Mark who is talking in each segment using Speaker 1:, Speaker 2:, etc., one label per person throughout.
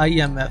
Speaker 1: IMF।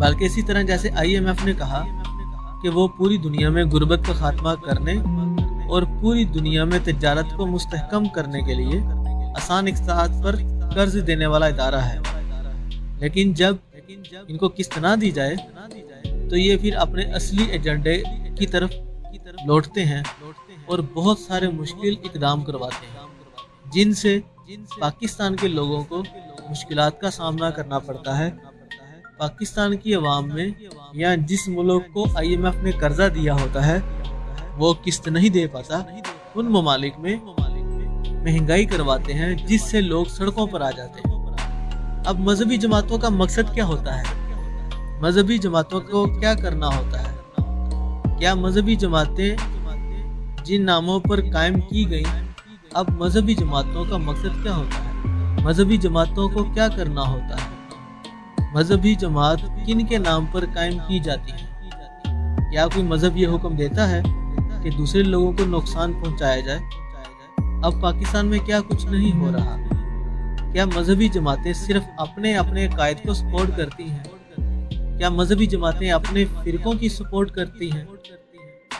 Speaker 1: بلکہ اسی طرح جیسے IMF نے کہا کہ وہ پوری دنیا میں غربت کا خاتمہ کرنے اور پوری دنیا میں تجارت کو مستحکم کرنے کے لیے آسان اقتصاد پر قرض دینے والا ادارہ ہے، لیکن جب ان کو قسط نہ دی جائے تو یہ پھر اپنے اصلی ایجنڈے کی طرف لوٹتے ہیں اور بہت سارے مشکل اقدام کرواتے ہیں، جن سے پاکستان کے لوگوں کو مشکلات کا سامنا کرنا پڑتا ہے۔ پاکستان کی عوام میں یا جس ملک کو IMF نے قرضہ دیا ہوتا ہے وہ قسط نہیں دے پاتا، ان ممالک میں مہنگائی کرواتے ہیں جس سے لوگ سڑکوں پر آ جاتے ہیں۔ اب مذہبی جماعتوں کا مقصد کیا ہوتا ہے؟ مذہبی جماعتوں کو کیا کرنا ہوتا ہے؟ کیا مذہبی جماعتیں جن ناموں پر قائم کی گئیں، اب مذہبی جماعتوں کا مقصد کیا ہوتا ہے؟ مذہبی جماعتوں کو کیا کرنا ہوتا ہے؟ مذہبی جماعت کن کے نام پر قائم کی جاتی ہے؟ کیا کوئی مذہب یہ حکم دیتا ہے کہ دوسرے لوگوں کو نقصان پہنچایا جائے؟ اب پاکستان میں کیا کچھ نہیں ہو رہا؟ کیا مذہبی جماعتیں صرف اپنے قائد کو سپورٹ کرتی ہیں؟ کیا مذہبی جماعتیں اپنے فرقوں کی سپورٹ کرتی ہیں؟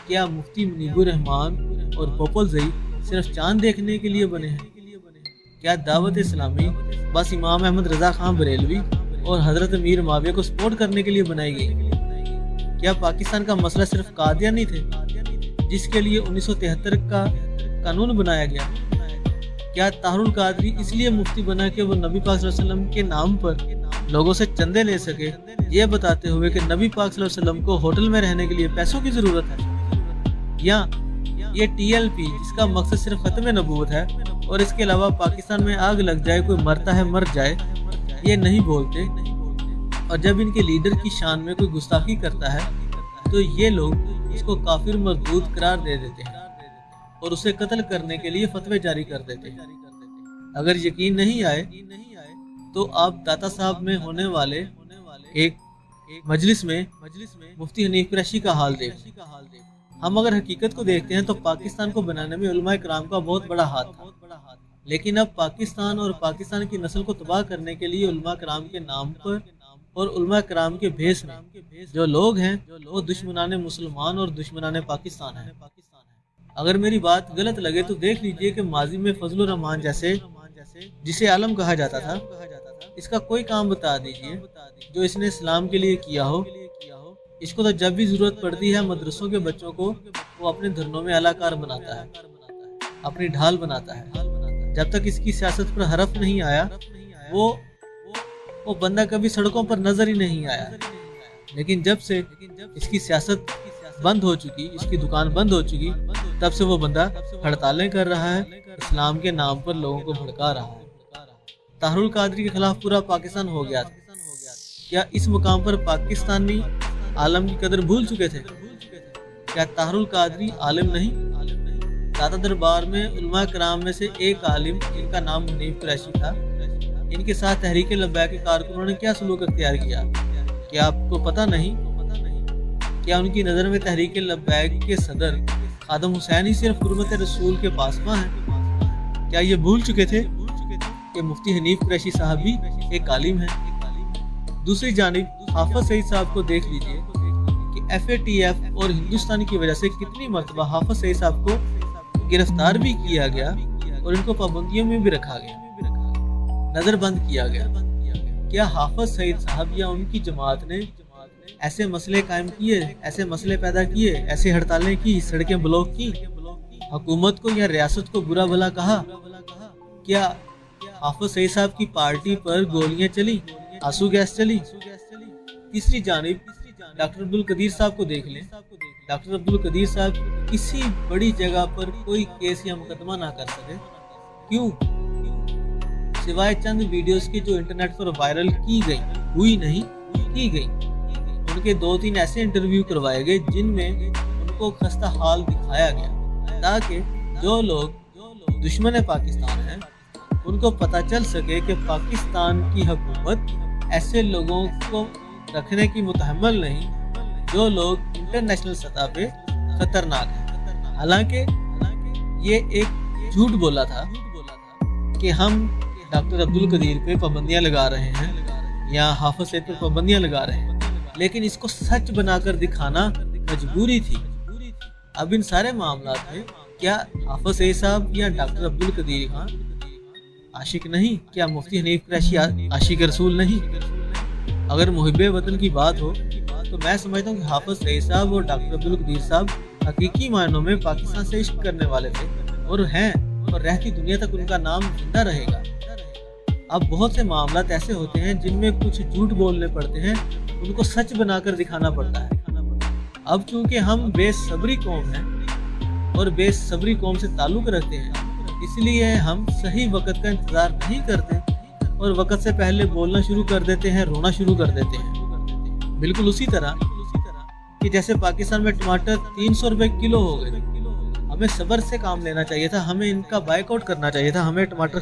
Speaker 1: کیا مفتی منیب الرحمان اور پوپلزئی صرف چاند دیکھنے کے لیے بنے ہیں؟ کیا دعوت اسلامی بس امام احمد رضا خان بریلوی اور حضرت امیر معاویہ کو سپورٹ کرنے کے لیے بنائی گئی؟ کیا پاکستان کا مسئلہ صرف قادیانی تھے جس کے لیے 1973 کا قانون بنایا گیا؟ کیا طاہر القادری اس لیے مفتی بنا کہ وہ نبی پاک صلی اللہ علیہ وسلم کے نام پر لوگوں سے چندے لے سکے، یہ بتاتے ہوئے کہ نبی پاک صلی اللہ علیہ وسلم کو ہوٹل میں رہنے کے لیے پیسوں کی ضرورت ہے؟ یا یہ TLP جس کا مقصد صرف ختم نبوت ہے اور اس کے علاوہ پاکستان میں آگ لگ جائے، کوئی مرتا ہے مر جائے، یہ نہیں بولتے، اور جب ان کے لیڈر کی شان میں کوئی گستاخی کرتا ہے تو یہ لوگ اس کو کافر مردود قرار دے دیتے ہیں اور اسے قتل کرنے کے لیے فتوے جاری کر دیتے ہیں۔ اگر یقین نہیں آئے تو آپ داتا صاحب میں ہونے والے ایک مجلس میں مفتی حنیف قریشی کا حال دیکھیں۔ ہم اگر حقیقت کو دیکھتے ہیں تو پاکستان کو بنانے میں علماء کرام کا بہت بڑا ہاتھ تھا، لیکن اب پاکستان اور پاکستان کی نسل کو تباہ کرنے کے لیے علماء کرام کے نام پر اور علماء کرام کے بھیس میں جو لوگ ہیں وہ دشمنان مسلمان اور دشمنان پاکستان ہیں۔ اگر میری بات غلط لگے تو دیکھ لیجئے کہ ماضی میں فضل الرحمان جیسے جسے عالم کہا جاتا تھا، اس کا کوئی کام بتا دیجئے جو اس نے اسلام کے لیے کیا ہو۔ اس کو تو جب بھی ضرورت پڑتی ہے مدرسوں کے بچوں کو وہ اپنے دھرنوں میں اعلیٰ کار بناتا ہے، اپنی ڈھال بناتا ہے۔ جب تک اس کی سیاست پر حرف نہیں آیا وہ بندہ کبھی سڑکوں پر نظر ہی نہیں آیا، لیکن جب سے اس کی سیاست بند ہو چکی، اس کی دکان بند ہو چکی، تب سے وہ بندہ ہڑتالیں کر رہا ہے، اسلام کے نام پر لوگوں کو بھڑکا رہا ہے۔ طاہر القادری کے خلاف پورا پاکستان ہو گیا تھا۔ کیا اس مقام پر پاکستانی عالم کی قدر بھول چکے تھے؟ کیا طاہر القادری عالم نہیں؟ داتا دربار میں علماء کرام میں سے ایک عالم جن کا نام حنیف قریشی تھا، ان کے ساتھ تحریک لبیک کے کارکنوں نے کیا سلوک اختیار کیا؟ کیا آپ کو پتہ نہیں؟ کیا ان کی نظر میں تحریک لبیک کے صدر خادم حسین ہی صرف حرمت رسول کے پاسباں ہیں؟ کیا یہ بھول چکے تھے کہ مفتی حنیف قریشی صاحب بھی ایک عالم ہیں؟ دوسری جانب حافظ سعید صاحب کو دیکھ لیجئے کہ FATF اور ہندوستان کی وجہ سے کتنی مرتبہ حافظ سعید صاحب کو گرفتار بھی کیا گیا اور ان کو پابندیوں میں بھی رکھا گیا، نظر بند کیا گیا۔ کیا حافظ سعید صاحب یا ان کی جماعت نے ایسے مسئلے قائم کیے، ایسے مسئلے پیدا کیے، ایسے ہڑتالیں کی، سڑکیں بلاک کی، حکومت کو یا ریاست کو برا بھلا کہا؟ کیا حافظ سعید صاحب کی پارٹی پر گولیاں چلی، آنسو گیس چلی؟ تیسری جانب ڈاکٹر عبدالقدیر صاحب کو دیکھ لیں۔ ڈاکٹر عبدالقدیر صاحب کسی بڑی جگہ پر کوئی کیس یا مقدمہ نہ کر سکے، کیوں؟ سوائے چند ویڈیوز کے جو انٹرنیٹ پر وائرل کی گئی، کی گئی۔ ان کے 2-3 ایسے انٹرویو کروائے گئے جن میں ان کو خستہ حال دکھایا گیا تاکہ جو لوگ دشمن پاکستان ہیں ان کو پتہ چل سکے کہ پاکستان کی حکومت ایسے لوگوں کو رکھنے کی متحمل نہیں جو لوگ انٹرنیشنل سطح پہ خطرناک ہیں۔ حالانکہ یہ ایک جھوٹ بولا تھا کہ ہم ڈاکٹر عبدالقدیر پہ پابندیاں لگا رہے ہیں یا حافظ سعید پہ پابندیاں لگا رہے ہیں۔ لیکن اس کو سچ بنا کر دکھانا مجبوری تھی۔ اب ان سارے معاملات میں کیا حافظ سعید صاحب یا ڈاکٹر عبدالقدیر خان عاشق نہیں؟ کیا مفتی حنیف قریشی عاشق رسول نہیں؟ اگر محب وطن کی بات ہو تو میں سمجھتا ہوں کہ حافظ سعید صاحب اور ڈاکٹر عبدالقدیر صاحب حقیقی معنوں میں پاکستان سے عشق کرنے والے تھے اور ہیں، اور رہتی دنیا تک ان کا نام زندہ رہے گا۔ اب بہت سے معاملات ایسے ہوتے ہیں جن میں کچھ جھوٹ بولنے پڑتے ہیں، ان کو سچ بنا کر دکھانا پڑتا ہے۔ اب چونکہ ہم بے صبری قوم ہیں اور بے صبری قوم سے تعلق رکھتے ہیں، اس لیے ہم صحیح وقت کا انتظار نہیں کرتے اور وقت سے پہلے بولنا شروع کر دیتے ہیں، رونا شروع کر دیتے ہیں۔ بالکل اسی طرح کہ جیسے پاکستان میں ٹماٹر 300 روپے کلو ہو گئے، ہمیں صبر سے کام لینا چاہیے تھا، ہمیں ان کا بائیک آؤٹ کرنا چاہیے تھا، ہمیں ٹماٹر